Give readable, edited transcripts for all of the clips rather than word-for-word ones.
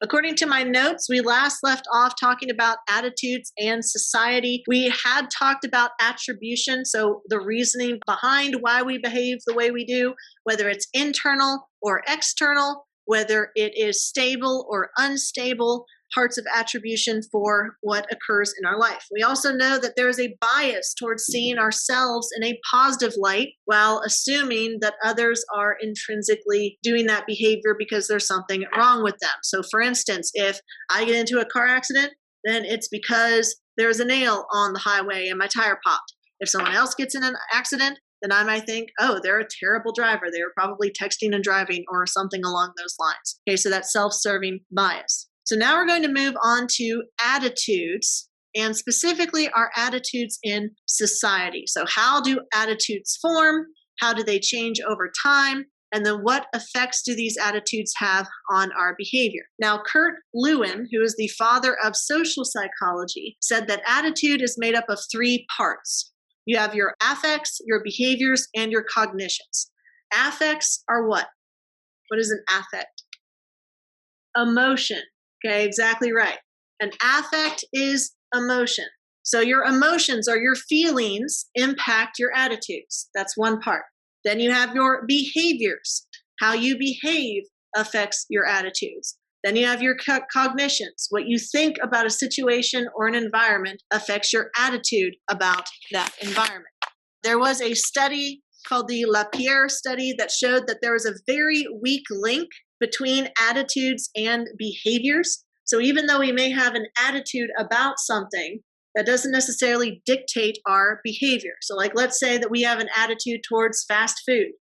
According to my notes, we last left off talking about attitudes and society. We had talked about attribution, so the reasoning behind why we behave the way we do, whether it's internal or external, whether it is stable or unstable, parts of attribution for what occurs in our life. We also know that there is a bias towards seeing ourselves in a positive light while assuming that others are intrinsically doing that behavior because there's something wrong with them. So for instance, if I get into a car accident, then it's because there's a nail on the highway and my tire popped. If someone else gets in an accident, then I might think, oh, they're a terrible driver. They were probably texting and driving or something along those lines. Okay, so that's self-serving bias. So now we're going to move on to attitudes, and specifically our attitudes in society. So how do attitudes form? How do they change over time? And then what effects do these attitudes have on our behavior? Now, Kurt Lewin, who is the father of social psychology, said that attitude is made up of 3 parts. You have your affects, your behaviors, and your cognitions. Affects are what? What is an affect? Emotion. Okay, exactly right. An affect is emotion. So your emotions or your feelings impact your attitudes. That's one part. Then you have your behaviors. How you behave affects your attitudes. Then you have your cognitions. What you think about a situation or an environment affects your attitude about that environment. There was a study called the LaPierre study that showed that there was a very weak link between attitudes and behaviors. So even though we may have an attitude about something, that doesn't necessarily dictate our behavior. So like let's say that we have an attitude towards fast food.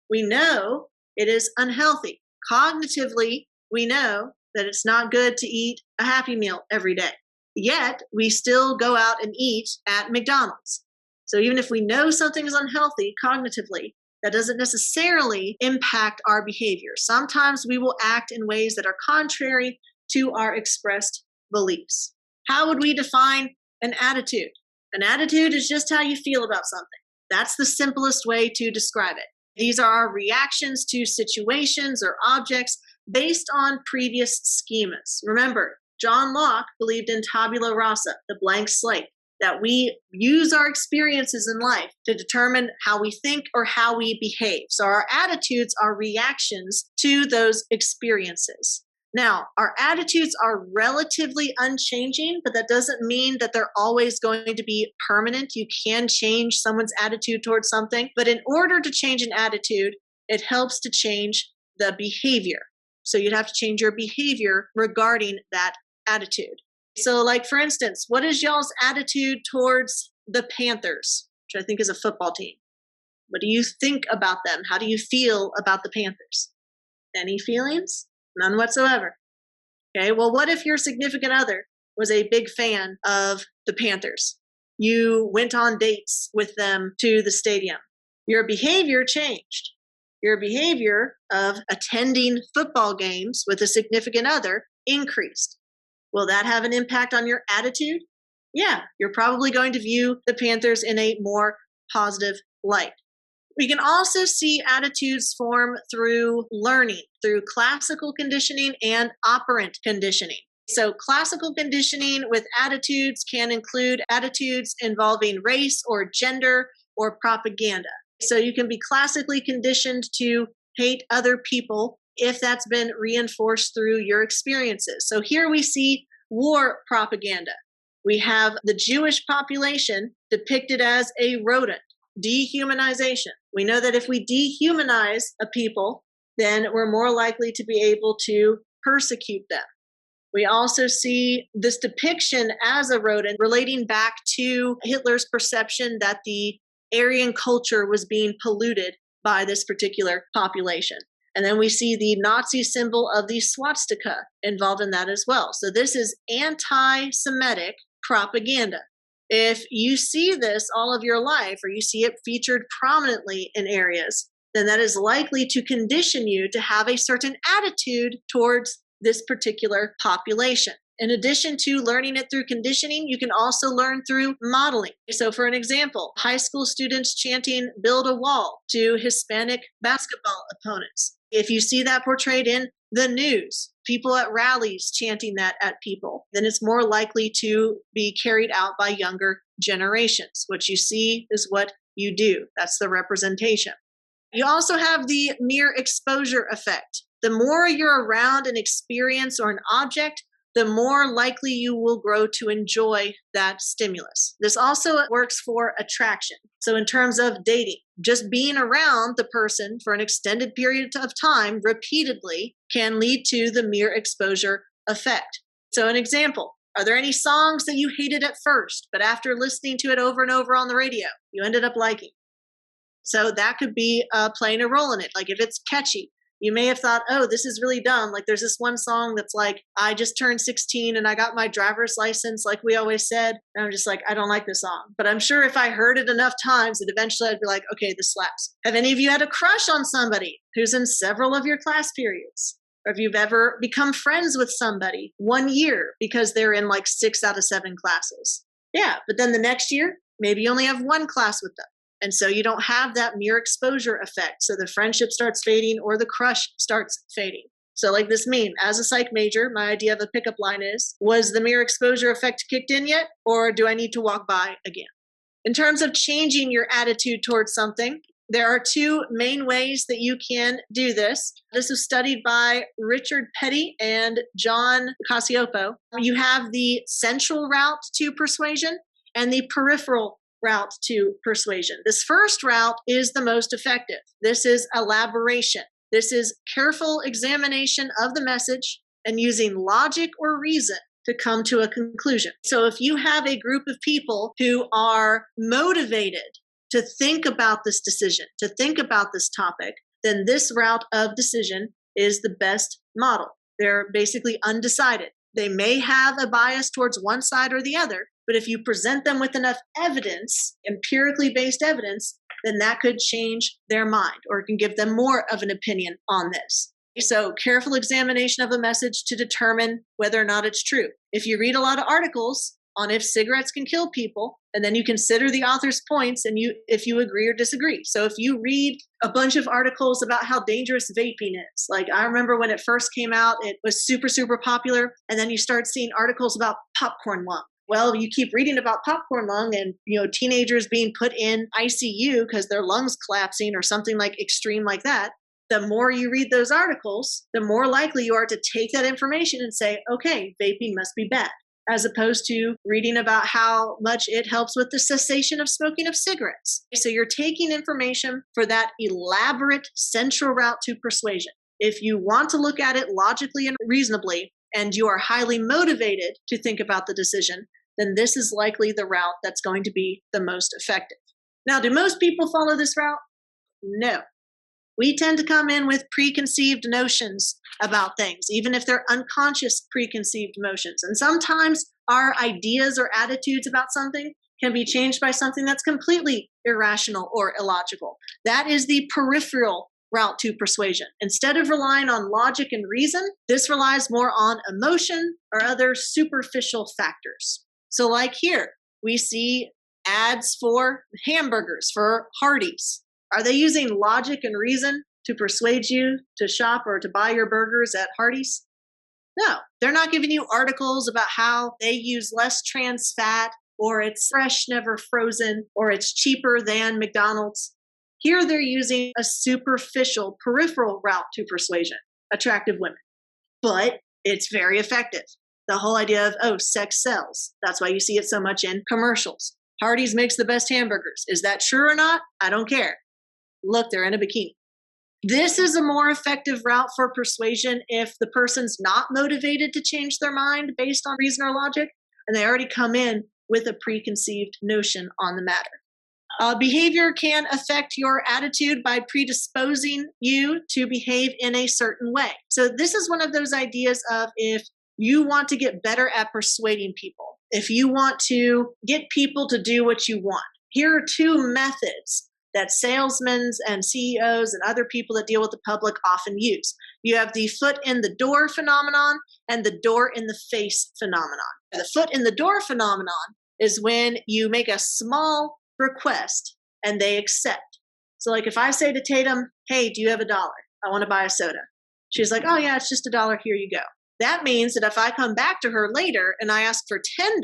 We know it is unhealthy. Cognitively, we know that it's not good to eat a Happy Meal every day. Yet, we still go out and eat at McDonald's. So even if we know something is unhealthy cognitively, that doesn't necessarily impact our behavior. Sometimes we will act in ways that are contrary to our expressed beliefs. How would we define an attitude? An attitude is just how you feel about something. That's the simplest way to describe it. These are our reactions to situations or objects based on previous schemas. Remember, John Locke believed in tabula rasa, the blank slate, that we use our experiences in life to determine how we think or how we behave. So our attitudes are reactions to those experiences. Now, our attitudes are relatively unchanging, but that doesn't mean that they're always going to be permanent. You can change someone's attitude towards something, but in order to change an attitude, it helps to change the behavior. So you'd have to change your behavior regarding that attitude. So like, for instance, what is y'all's attitude towards the Panthers, which I think is a football team? What do you think about them? How do you feel about the Panthers? Any feelings? None whatsoever. Okay, well, what if your significant other was a big fan of the Panthers? You went on dates with them to the stadium. Your behavior changed. Your behavior of attending football games with a significant other increased. Will that have an impact on your attitude? Yeah, you're probably going to view the Panthers in a more positive light. We can also see attitudes form through learning, through classical conditioning and operant conditioning. So classical conditioning with attitudes can include attitudes involving race or gender or propaganda. So you can be classically conditioned to hate other people if that's been reinforced through your experiences. So here we see war propaganda. We have the Jewish population depicted as a rodent, dehumanization. We know that if we dehumanize a people, then we're more likely to be able to persecute them. We also see this depiction as a rodent relating back to Hitler's perception that the Aryan culture was being polluted by this particular population. And then we see the Nazi symbol of the swastika involved in that as well. So this is anti-Semitic propaganda. If you see this all of your life, or you see it featured prominently in areas, then that is likely to condition you to have a certain attitude towards this particular population. In addition to learning it through conditioning, you can also learn through modeling. So for an example, high school students chanting "build a wall" to Hispanic basketball opponents. If you see that portrayed in the news, people at rallies chanting that at people, then it's more likely to be carried out by younger generations. What you see is what you do. That's the representation. You also have the mere exposure effect. The more you're around an experience or an object, the more likely you will grow to enjoy that stimulus. This also works for attraction. So in terms of dating, just being around the person for an extended period of time repeatedly can lead to the mere exposure effect. So an example, are there any songs that you hated at first, but after listening to it over and over on the radio, you ended up liking? So that could be playing a role in it. Like if it's catchy, you may have thought, oh, this is really dumb. Like there's this one song that's like, I just turned 16 and I got my driver's license, like we always said. And I'm just like, I don't like this song. But I'm sure if I heard it enough times, that eventually I'd be like, okay, this slaps. Have any of you had a crush on somebody who's in several of your class periods? Or if you've ever become friends with somebody 1 year because they're in like 6 out of 7 classes? Yeah, but then the next year, maybe you only have 1 class with them. And so you don't have that mere exposure effect. So the friendship starts fading or the crush starts fading. So like this meme, as a psych major, my idea of a pickup line is, was the mere exposure effect kicked in yet? Or do I need to walk by again? In terms of changing your attitude towards something, there are 2 main ways that you can do this. This is studied by Richard Petty and John Cacioppo. You have the central route to persuasion and the peripheral route to persuasion. This first route is the most effective. This is elaboration. This is careful examination of the message and using logic or reason to come to a conclusion. So if you have a group of people who are motivated to think about this decision, to think about this topic, then this route of decision is the best model. They're basically undecided. They may have a bias towards one side or the other, but if you present them with enough evidence, empirically based evidence, then that could change their mind or it can give them more of an opinion on this. So careful examination of a message to determine whether or not it's true. If you read a lot of articles on if cigarettes can kill people, and then you consider the author's points and if you agree or disagree. So if you read a bunch of articles about how dangerous vaping is, like I remember when it first came out, it was super, super popular. And then you start seeing articles about popcorn lung. Well, you keep reading about popcorn lung and, teenagers being put in ICU because their lungs collapsing or something like extreme like that. The more you read those articles, the more likely you are to take that information and say, okay, vaping must be bad, as opposed to reading about how much it helps with the cessation of smoking of cigarettes. So you're taking information for that elaborate central route to persuasion. If you want to look at it logically and reasonably, and you are highly motivated to think about the decision, then this is likely the route that's going to be the most effective. Now, do most people follow this route? No. We tend to come in with preconceived notions about things, even if they're unconscious preconceived notions. And sometimes our ideas or attitudes about something can be changed by something that's completely irrational or illogical. That is the peripheral route to persuasion. Instead of relying on logic and reason, this relies more on emotion or other superficial factors. So like here, we see ads for hamburgers, for Hardee's. Are they using logic and reason to persuade you to shop or to buy your burgers at Hardee's? No, they're not giving you articles about how they use less trans fat or it's fresh, never frozen, or it's cheaper than McDonald's. Here they're using a superficial, peripheral route to persuasion, attractive women. But it's very effective. The whole idea of, sex sells. That's why you see it so much in commercials. Hardee's makes the best hamburgers. Is that true or not? I don't care. Look, they're in a bikini. This is a more effective route for persuasion if the person's not motivated to change their mind based on reason or logic, and they already come in with a preconceived notion on the matter. Behavior can affect your attitude by predisposing you to behave in a certain way. So this is one of those ideas of if you want to get better at persuading people, if you want to get people to do what you want, here are 2 methods that salesmen and CEOs and other people that deal with the public often use. You have the foot in the door phenomenon and the door in the face phenomenon. The foot in the door phenomenon is when you make a small request and they accept. So like if I say to Tatum, hey, do you have $1? I want to buy a soda. She's like, oh yeah, it's just $1. Here you go. That means that if I come back to her later and I ask for $10,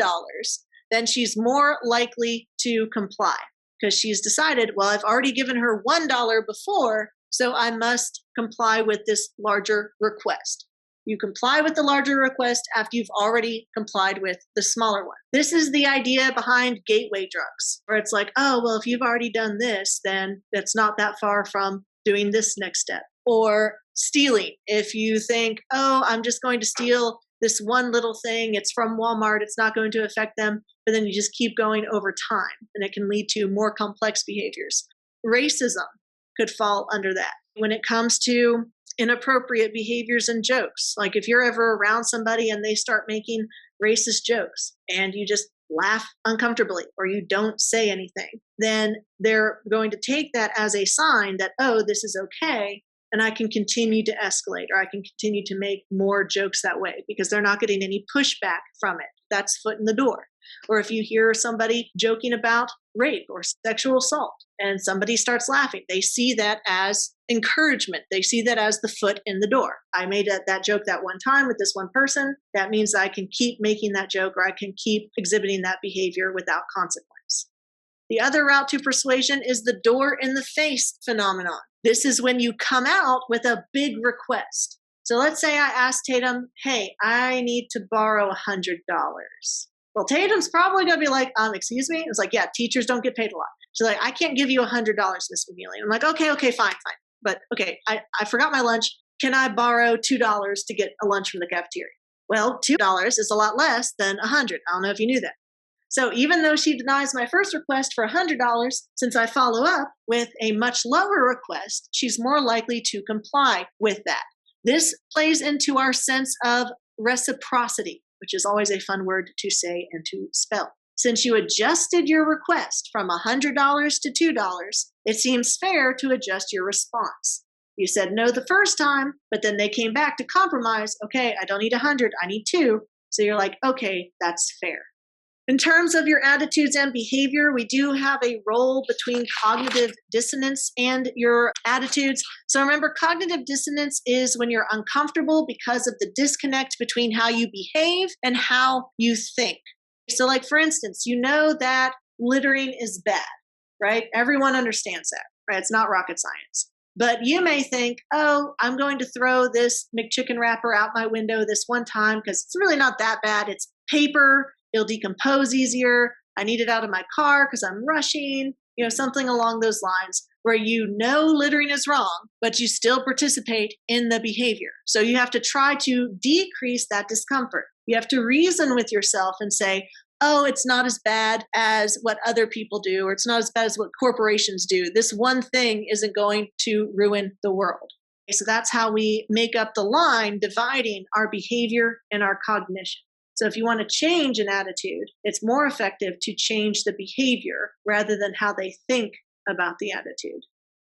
then she's more likely to comply because she's decided, well, I've already given her $1 before, so I must comply with this larger request. You comply with the larger request after you've already complied with the smaller one. This is the idea behind gateway drugs, where it's like, oh, well, if you've already done this, then that's not that far from doing this next step. Or stealing. If you think, oh, I'm just going to steal this one little thing, it's from Walmart, it's not going to affect them, but then you just keep going over time, and it can lead to more complex behaviors. Racism could fall under that. When it comes to inappropriate behaviors and jokes, like if you're ever around somebody and they start making racist jokes and you just laugh uncomfortably or you don't say anything, then they're going to take that as a sign that, oh, this is okay, and I can continue to escalate, or I can continue to make more jokes that way because they're not getting any pushback from it. That's foot in the door. Or if you hear somebody joking about rape or sexual assault and somebody starts laughing, they see that as encouragement. They see that as the foot in the door. I made that joke that one time with this one person. That means I can keep making that joke, or I can keep exhibiting that behavior without consequence. The other route to persuasion is the door in the face phenomenon. This is when you come out with a big request. So let's say I asked Tatum, hey, I need to borrow $100. Well, Tatum's probably going to be like, excuse me? It's like, yeah, teachers don't get paid a lot. She's like, I can't give you $100, Miss McNeely. I'm like, okay, fine. But okay, I forgot my lunch. Can I borrow $2 to get a lunch from the cafeteria? Well, $2 is a lot less than $100. I don't know if you knew that. So even though she denies my first request for $100, since I follow up with a much lower request, she's more likely to comply with that. This plays into our sense of reciprocity, which is always a fun word to say and to spell. Since you adjusted your request from $100 to $2, it seems fair to adjust your response. You said no the first time, but then they came back to compromise. Okay, I don't need 100, I need 2. So you're like, okay, that's fair. In terms of your attitudes and behavior, we do have a role between cognitive dissonance and your attitudes. So remember, cognitive dissonance is when you're uncomfortable because of the disconnect between how you behave and how you think. So like, for instance, you know that littering is bad, right? Everyone understands that, right? It's not rocket science. But you may think, oh, I'm going to throw this McChicken wrapper out my window this one time because it's really not that bad. It's paper. It'll decompose easier. I need it out of my car because I'm rushing, something along those lines where you know littering is wrong, but you still participate in the behavior. So you have to try to decrease that discomfort. You have to reason with yourself and say, oh, it's not as bad as what other people do, or it's not as bad as what corporations do. This one thing isn't going to ruin the world. So that's how we make up the line dividing our behavior and our cognition. So if you want to change an attitude, it's more effective to change the behavior rather than how they think about the attitude.